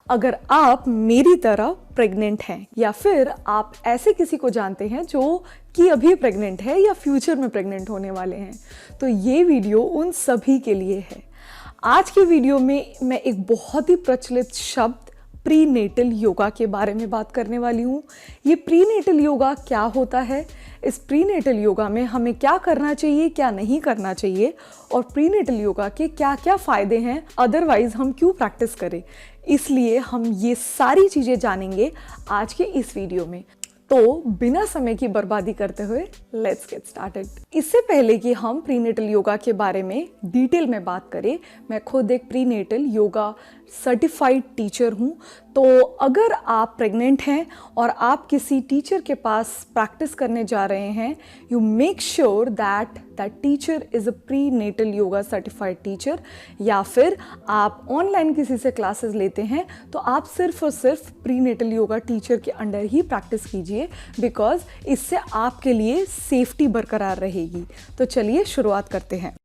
अगर आप मेरी तरह प्रेग्नेंट हैं या फिर आप ऐसे किसी को जानते हैं जो कि अभी प्रेग्नेंट है या फ्यूचर में प्रेग्नेंट होने वाले हैं, तो ये वीडियो उन सभी के लिए है। आज की वीडियो में मैं एक बहुत ही प्रचलित शब्द प्रीनेटल योगा के बारे में बात करने वाली हूँ। ये प्रीनेटल योगा क्या होता है, इस प्रीनेटल योगा में हमें क्या करना चाहिए, क्या नहीं करना चाहिए, और प्रीनेटल योगा के क्या क्या फ़ायदे हैं, अदरवाइज़ हम क्यों प्रैक्टिस करें। इसलिए हम ये सारी चीज़ें जानेंगे आज के इस वीडियो में। तो बिना समय की बर्बादी करते हुए लेट्स गेट स्टार्टेड। इससे पहले कि हम प्रीनेटल योगा के बारे में डिटेल में बात करें, मैं खुद एक प्रीनेटल योगा सर्टिफाइड टीचर हूँ। तो अगर आप प्रेग्नेंट हैं और आप किसी टीचर के पास प्रैक्टिस करने जा रहे हैं, you make sure that that teacher is a prenatal yoga certified teacher. या फिर आप ऑनलाइन किसी से क्लासेस लेते हैं तो आप सिर्फ और सिर्फ प्रीनेटल योगा टीचर के अंडर ही प्रैक्टिस कीजिए, बिकॉज इससे आपके लिए सेफ्टी बरकरार रहेगी। तो चलिए शुरुआत करते हैं।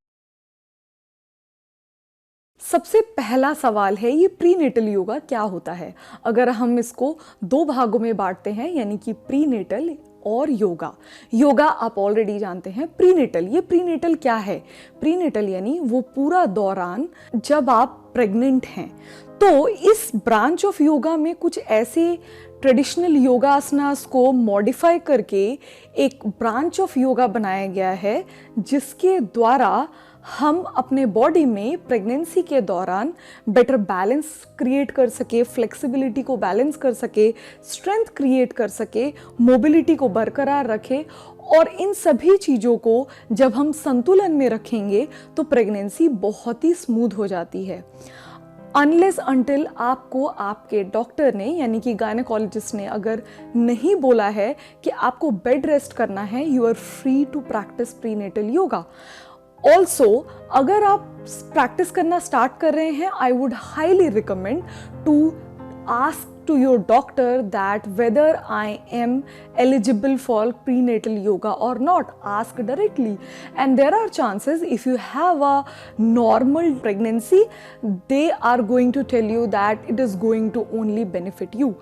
सबसे पहला सवाल है, ये प्रीनेटल योगा क्या होता है। अगर हम इसको दो भागों में बांटते हैं, यानी कि प्रीनेटल और योगा। योगा आप ऑलरेडी जानते हैं। प्रीनेटल, ये प्रीनेटल क्या है? प्रीनेटल यानी वो पूरा दौरान जब आप प्रेग्नेंट हैं। तो इस ब्रांच ऑफ योगा में कुछ ऐसे ट्रेडिशनल योगासनास को मॉडिफाई करके एक ब्रांच ऑफ योगा बनाया गया है, जिसके द्वारा हम अपने बॉडी में प्रेगनेंसी के दौरान बेटर बैलेंस क्रिएट कर सके, फ्लेक्सिबिलिटी को बैलेंस कर सके, स्ट्रेंथ क्रिएट कर सके, मोबिलिटी को बरकरार रखे। और इन सभी चीज़ों को जब हम संतुलन में रखेंगे तो प्रेगनेंसी बहुत ही स्मूथ हो जाती है। अनलेस अंटिल आपको आपके डॉक्टर ने यानी कि गायनेकोलॉजिस्ट ने अगर नहीं बोला है कि आपको बेड रेस्ट करना है, you are free to practise prenatal yoga. Also अगर आप प्रैक्टिस करना स्टार्ट कर रहे हैं, I would highly recommend to ask to your doctor that whether I am eligible for prenatal yoga or not. Ask directly, and there are chances if you have a normal pregnancy, they are going to tell you that it is going to only benefit you.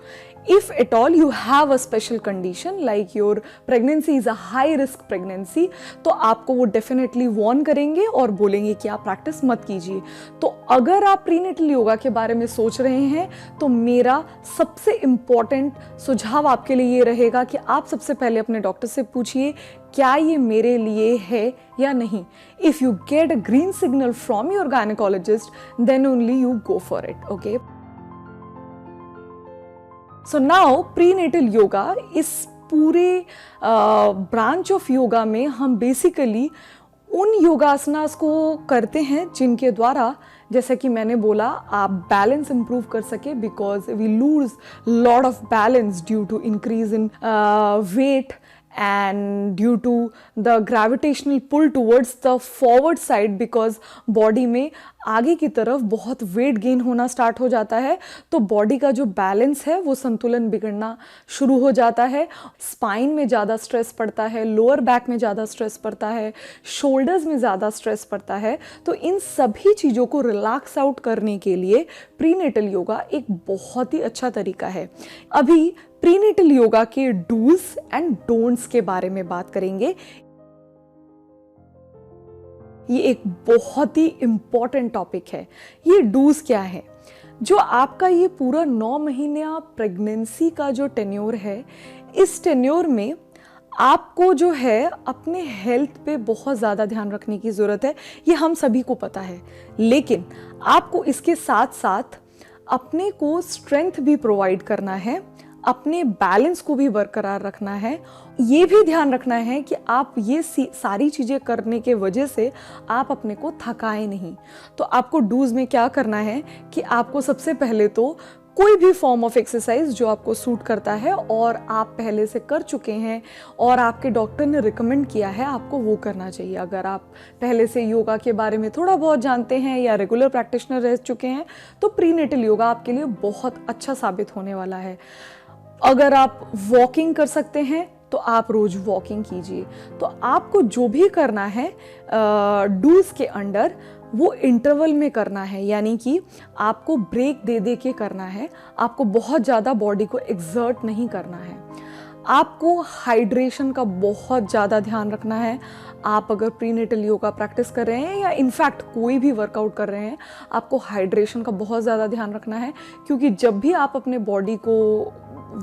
If at all you have a special condition like your pregnancy is a high risk pregnancy, तो आपको वो definitely warn करेंगे और बोलेंगे कि आप practice मत कीजिए। तो अगर आप प्रीनेटल योगा के बारे में सोच रहे हैं तो मेरा सबसे इम्पॉर्टेंट सुझाव आपके लिए ये रहेगा कि आप सबसे पहले अपने डॉक्टर से पूछिए क्या ये मेरे लिए है या नहीं। If you get a green signal from your gynaecologist then only you go for it. Okay, so now prenatal yoga, इस पूरे ब्रांच ऑफ योगा में हम बेसिकली उन योगासनास को करते हैं जिनके द्वारा, जैसा कि मैंने बोला, आप बैलेंस इंप्रूव कर सके, because we lose lot of balance due to increase in weight and due to the gravitational pull towards the forward side, because body में आगे की तरफ बहुत वेट गेन होना स्टार्ट हो जाता है, तो बॉडी का जो बैलेंस है वो संतुलन बिगड़ना शुरू हो जाता है। स्पाइन में ज़्यादा स्ट्रेस पड़ता है, लोअर बैक में ज़्यादा स्ट्रेस पड़ता है, शोल्डर्स में ज़्यादा स्ट्रेस पड़ता है। तो इन सभी चीज़ों को रिलैक्स आउट करने के लिए प्रीनेटल योगा एक बहुत ही अच्छा तरीका है। अभी प्रीनेटल योगा के डूज एंड डोंट्स के बारे में बात करेंगे। ये एक बहुत ही इंपॉर्टेंट टॉपिक है। ये डूज क्या है? जो आपका ये पूरा 9 महीना प्रेगनेंसी का जो टेन्योर है, इस टेन्योर में आपको जो है अपने हेल्थ पे बहुत ज़्यादा ध्यान रखने की ज़रूरत है। ये हम सभी को पता है, लेकिन आपको इसके साथ साथ अपने को स्ट्रेंथ भी प्रोवाइड करना है, अपने बैलेंस को भी बरकरार रखना है। ये भी ध्यान रखना है कि आप ये सारी चीज़ें करने के वजह से आप अपने को थकाएं नहीं। तो आपको डूज में क्या करना है कि आपको सबसे पहले तो कोई भी फॉर्म ऑफ एक्सरसाइज जो आपको सूट करता है और आप पहले से कर चुके हैं और आपके डॉक्टर ने रिकमेंड किया है, आपको वो करना चाहिए। अगर आप पहले से योगा के बारे में थोड़ा बहुत जानते हैं या रेगुलर प्रैक्टिशनर रह चुके हैं, तो प्रीनेटल योगा आपके लिए बहुत अच्छा साबित होने वाला है। अगर आप वॉकिंग कर सकते हैं तो आप रोज वॉकिंग कीजिए। तो आपको जो भी करना है डूज के अंडर, वो इंटरवल में करना है, यानी कि आपको ब्रेक दे दे के करना है, आपको बहुत ज़्यादा बॉडी को एक्सर्ट नहीं करना है। आपको हाइड्रेशन का बहुत ज़्यादा ध्यान रखना है। आप अगर प्रीनेटल योगा प्रैक्टिस कर रहे हैं या इनफैक्ट कोई भी वर्कआउट कर रहे हैं, आपको हाइड्रेशन का बहुत ज़्यादा ध्यान रखना है, क्योंकि जब भी आप अपने बॉडी को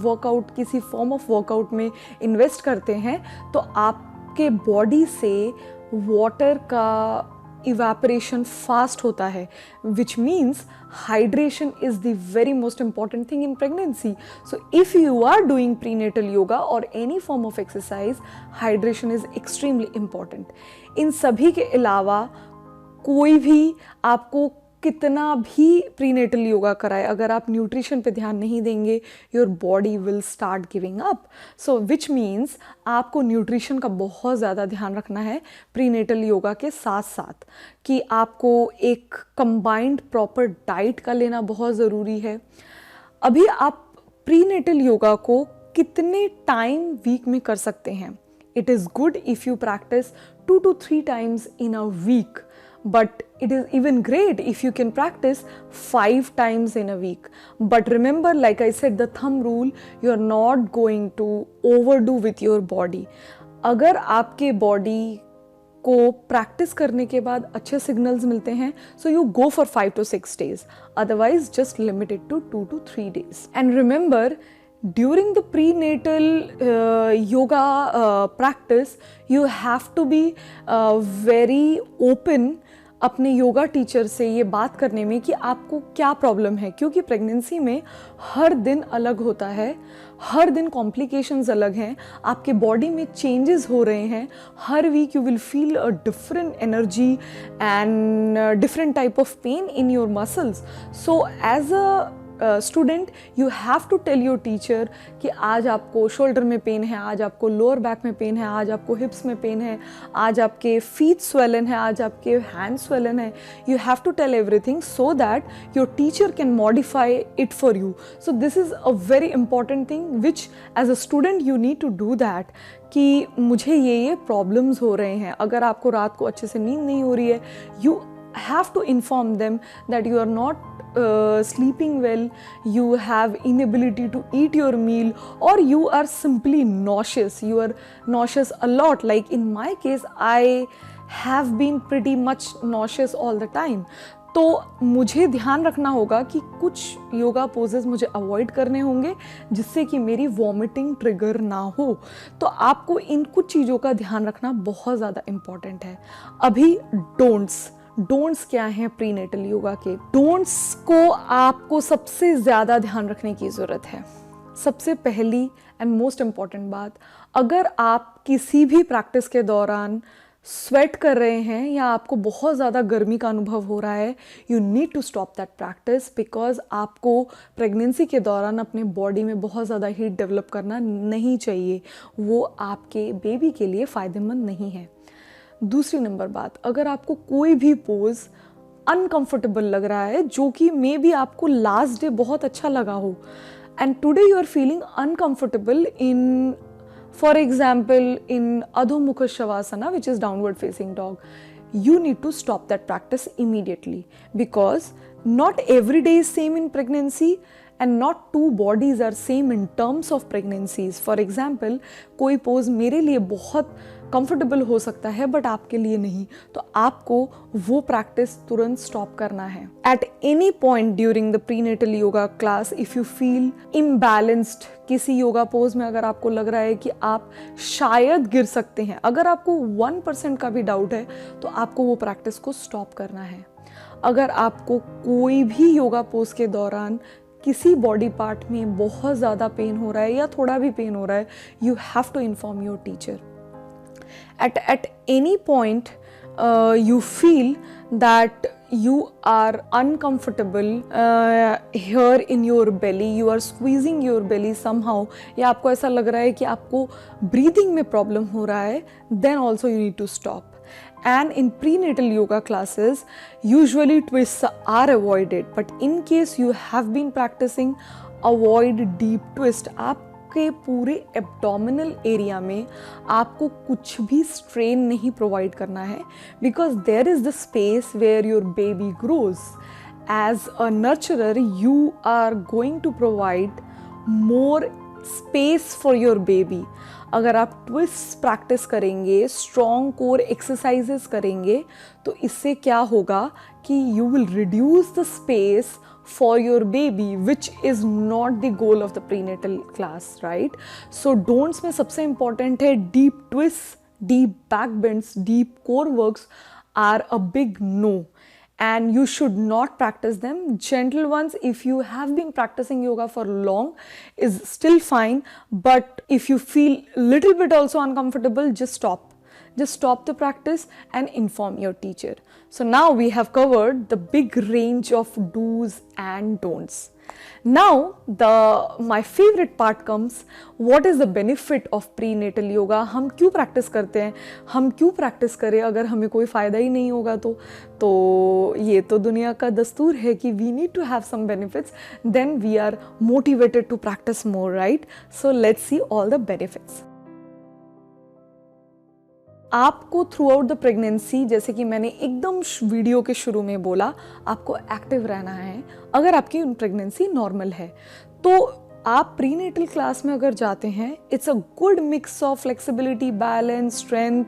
वर्कआउट, किसी फॉर्म ऑफ वर्कआउट में इन्वेस्ट करते हैं, तो आपके बॉडी से वाटर का इवेपोरेशन फास्ट होता है, which means hydration is the very most important thing in pregnancy. So if you are doing prenatal yoga or any form of exercise, hydration is extremely important. इन सभी के अलावा कोई भी आपको कितना भी प्रीनेटल योगा कराए, अगर आप न्यूट्रिशन पे ध्यान नहीं देंगे, your body will start giving up. So which means आपको न्यूट्रिशन का बहुत ज़्यादा ध्यान रखना है प्रीनेटल योगा के साथ साथ, कि आपको एक कंबाइंड प्रॉपर डाइट का लेना बहुत ज़रूरी है। अभी आप प्रीनेटल योगा को कितने टाइम वीक में कर सकते हैं? It is good if you practice 2 to 3 times in a week, but it is even great if you can practice 5 times in a week. But remember, like I said, the thumb rule, you are not going to overdo with your body. अगर आपके body को practice करने के बाद अच्छे signals मिलते हैं, so you go for 5 to 6 days, otherwise just limit it to 2 to 3 days. And remember, during the prenatal yoga practice, you have to be very open अपने योगा टीचर से ये बात करने में कि आपको क्या प्रॉब्लम है, क्योंकि प्रेगनेंसी में हर दिन अलग होता है, हर दिन कॉम्प्लिकेशंस अलग हैं, आपके बॉडी में चेंजेस हो रहे हैं। हर week you will feel a different energy and different type of pain in your muscles. So as a student you have to tell your teacher कि आज आपको शोल्डर में पेन है, आज आपको लोअर बैक में पेन है, आज आपको हिप्स में पेन है, आज आपके फीट स्वेलन है, आज आपके हैंड स्वेलन है। You have to tell everything so that your teacher can modify it for you. So this is a very important thing which as a student you need to do that, कि मुझे ये problems हो रहे हैं। अगर आपको रात को अच्छे से नींद नहीं हो रही है, you have to inform them that you are not sleeping well, you have inability to eat your meal, or you are simply nauseous. You are nauseous a lot. Like in my case, I have been pretty much nauseous all the time. तो मुझे ध्यान रखना होगा कि कुछ yoga poses मुझे avoid करने होंगे जिससे कि मेरी वॉमिटिंग ट्रिगर ना हो। तो आपको इन कुछ चीज़ों का ध्यान रखना बहुत ज़्यादा इम्पॉर्टेंट है। अभी डोंट्स क्या हैं प्रीनेटल योगा के? डोंट्स को आपको सबसे ज़्यादा ध्यान रखने की ज़रूरत है। सबसे पहली एंड मोस्ट इम्पॉर्टेंट बात, अगर आप किसी भी प्रैक्टिस के दौरान स्वेट कर रहे हैं या आपको बहुत ज़्यादा गर्मी का अनुभव हो रहा है, you need to stop that practice, because आपको प्रेगनेंसी के दौरान अपने बॉडी में बहुत ज़्यादा हीट डेवलप करना नहीं चाहिए। वो आपके बेबी के लिए फ़ायदेमंद नहीं है। दूसरी नंबर बात, अगर आपको कोई भी पोज अनकंफर्टेबल लग रहा है, जो कि मे बी आपको लास्ट डे बहुत अच्छा लगा हो, and today you are feeling uncomfortable in, for example in Adhomukha Shavasana, which is downward facing dog, you need to stop that practice immediately, because not every day is same in pregnancy and not two bodies are same in terms of pregnancies. For example, कोई pose मेरे लिए बहुत comfortable हो सकता है but आपके लिए नहीं, तो आपको वो प्रैक्टिस तुरंत स्टॉप करना है। At any point during the prenatal yoga class, if you feel imbalanced किसी योगा पोज में, अगर आपको लग रहा है कि आप शायद गिर सकते हैं, अगर आपको 1% का भी डाउट है, तो आपको वो प्रैक्टिस को स्टॉप करना है। अगर आपको कोई भी योगा पोज के दौरान किसी बॉडी पार्ट में बहुत ज़्यादा पेन हो रहा है या थोड़ा भी पेन हो रहा है, you have to inform your teacher. At any point you feel that you are uncomfortable here in your belly, you are squeezing your belly somehow, या आपको ऐसा लग रहा है कि आपको breathing में problem हो रहा है, then also you need to stop. And in prenatal yoga classes, usually twists are avoided, but in case you have been practicing, avoid deep twist. आप आपके पूरे एब्डोमिनल एरिया में आपको कुछ भी स्ट्रेन नहीं प्रोवाइड करना है, because there is the space where your baby grows. As a nurturer, you are going to provide more space for your baby. अगर आप ट्विस्ट प्रैक्टिस करेंगे, स्ट्रॉन्ग कोर एक्सरसाइजेस करेंगे, तो इससे क्या होगा कि you will reduce the space for your baby, which is not the goal of the prenatal class, right? So don'ts में सबसे important है deep twists, deep back bends, deep core works are a big no. And you should not practice them. Gentle ones, if you have been practicing yoga for long, is still fine. But if you feel little bit also uncomfortable, just stop. Just stop the practice and inform your teacher. So now we have covered the big range of do's and don'ts. Now my favorite part comes, what is the benefit of prenatal yoga? हम क्यों practice करते हैं, हम क्यों practice करें अगर हमें कोई फ़ायदा ही नहीं होगा? तो ये तो दुनिया का दस्तूर है कि we need to have some benefits, then we are motivated to practice more, right? So let's see all the benefits. आपको थ्रू आउट द प्रेगनेंसी, जैसे कि मैंने एकदम वीडियो के शुरू में बोला, आपको एक्टिव रहना है. अगर आपकी प्रेगनेंसी नॉर्मल है तो आप प्रीनेटल क्लास में अगर जाते हैं, it's a good mix of flexibility, balance, strength,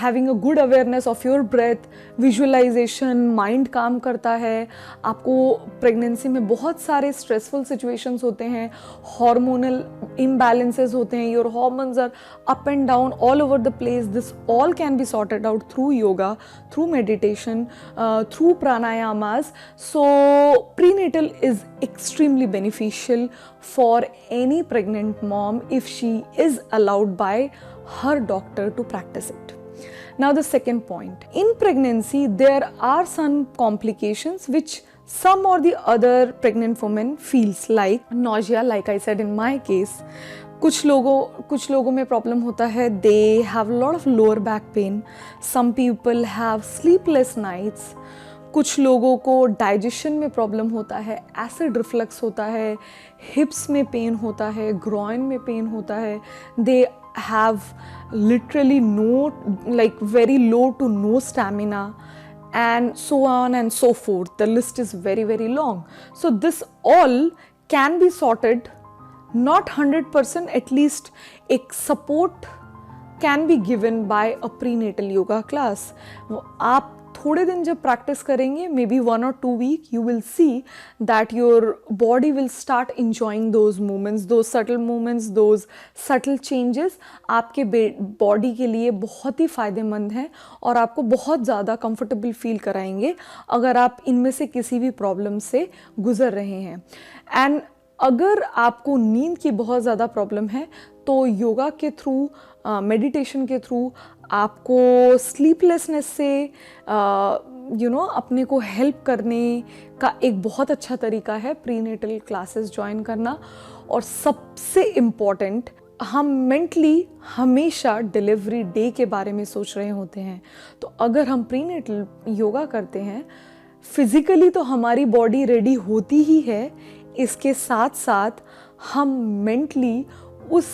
having a good awareness of your breath, visualisation, mind काम करता है. आपको प्रेगनेंसी में बहुत सारे स्ट्रेसफुल सिचुएशंस होते हैं, हार्मोनल इम्बैलेंसेस होते हैं, your hormones are up and down all over the place. This all can be sorted out through yoga, through meditation, through pranayamas. So prenatal is extremely beneficial for any pregnant mom if she is allowed by her doctor to practice it. Now the second point, in pregnancy there are some complications which some or the other pregnant women feels like nausea, like I said in my case. कुछ लोगों में problem होता है, they have a lot of lower back pain. Some people have sleepless nights. कुछ लोगों को digestion में problem होता है, एसिड रिफ्लक्स होता है, हिप्स में पेन होता है, ग्रॉइन में पेन होता है. They have literally no, like very low to no stamina, and so on and so forth. The list is very, very long. So this all can be sorted, not 100%, at least एक support can be given by a prenatal yoga class. आप थोड़े दिन जब practice करेंगे, may be 1 or 2 week, you will see that your body will start enjoying those movements, those subtle changes. आपके body के लिए बहुत ही फ़ायदेमंद हैं और आपको बहुत ज़्यादा कंफर्टेबल फील कराएंगे अगर आप इनमें से किसी भी प्रॉब्लम से गुजर रहे हैं. एंड अगर आपको नींद की बहुत ज़्यादा प्रॉब्लम है तो योगा के थ्रू, मेडिटेशन के थ्रू आपको स्लीपलेसनेस से अपने को हेल्प करने का एक बहुत अच्छा तरीका है प्रीनेटल क्लासेस ज्वाइन करना. और सबसे इम्पॉर्टेंट, हम मेंटली हमेशा डिलीवरी डे के बारे में सोच रहे होते हैं. तो अगर हम प्रीनेटल योगा करते हैं, फिज़िकली तो हमारी बॉडी रेडी होती ही है, इसके साथ साथ हम मेंटली उस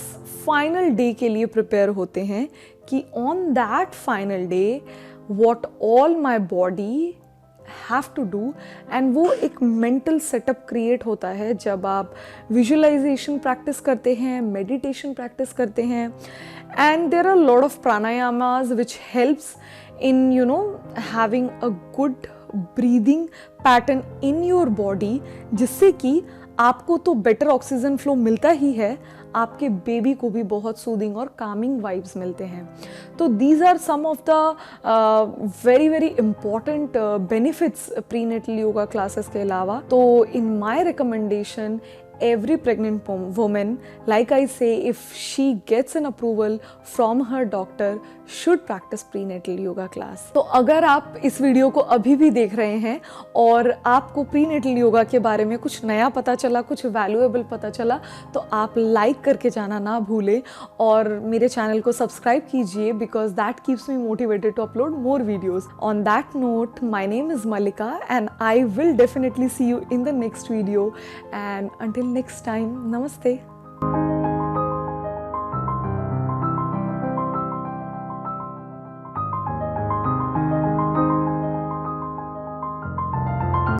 फाइनल डे के लिए प्रिपेयर होते हैं कि on that final day what all my body have to do. And वो एक मेंटल सेटअप क्रिएट होता है जब आप विजुअलाइजेशन प्रैक्टिस करते हैं, मेडिटेशन प्रैक्टिस करते हैं. And there are lot of pranayamas which helps in having a good breathing pattern in your body, जिससे कि आपको तो बेटर ऑक्सीजन फ्लो मिलता ही है, आपके बेबी को भी बहुत सूदिंग और कामिंग वाइब्स मिलते हैं. तो these are some of the very very important benefits prenatal yoga classes के अलावा. तो in my recommendation, every pregnant woman, like I say, if she gets an approval from her doctor, should practice prenatal yoga class. तो अगर आप इस video को अभी भी देख रहे हैं और आपको प्रीनेटल योगा के बारे में कुछ नया पता चला, कुछ वैल्यूएबल पता चला, तो आप लाइक करके जाना ना भूलें और मेरे चैनल को सब्सक्राइब कीजिए, because that keeps me motivated to upload more videos. On that note, my name is Mallika and I will definitely see you in the next video, and until next time, namaste.